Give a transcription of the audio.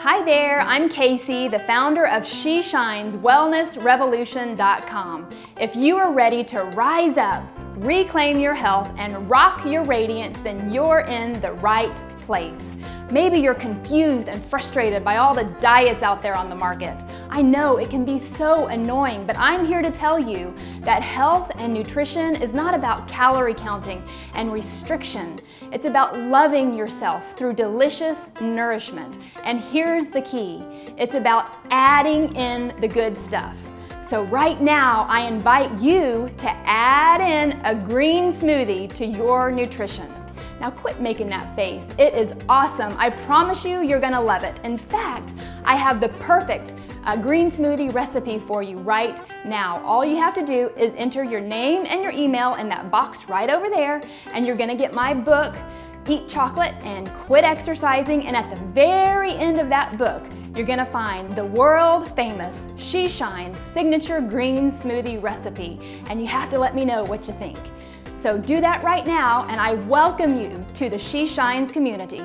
Hi there, I'm Casey, the founder of She Shines WellnessRevolution.com. If you are ready to rise up, reclaim your health, and rock your radiance, then you're in the right place. Maybe you're confused and frustrated by all the diets out there on the market. I know it can be so annoying, but I'm here to tell you that health and nutrition is not about calorie counting and restriction. It's about loving yourself through delicious nourishment. And here's the key. It's about adding in the good stuff. So right now, I invite you to add in a green smoothie to your nutrition. Now quit making that face. It is awesome. I promise you, you're gonna love it. In fact, I have the perfect green smoothie recipe for you right now. All you have to do is enter your name and your email in that box right over there, and you're gonna get my book, Eat Chocolate and Quit Exercising, and at the very end of that book, you're gonna find the world famous She Shines signature green smoothie recipe, and you have to let me know what you think. So do that right now, and I welcome you to the She Shines community.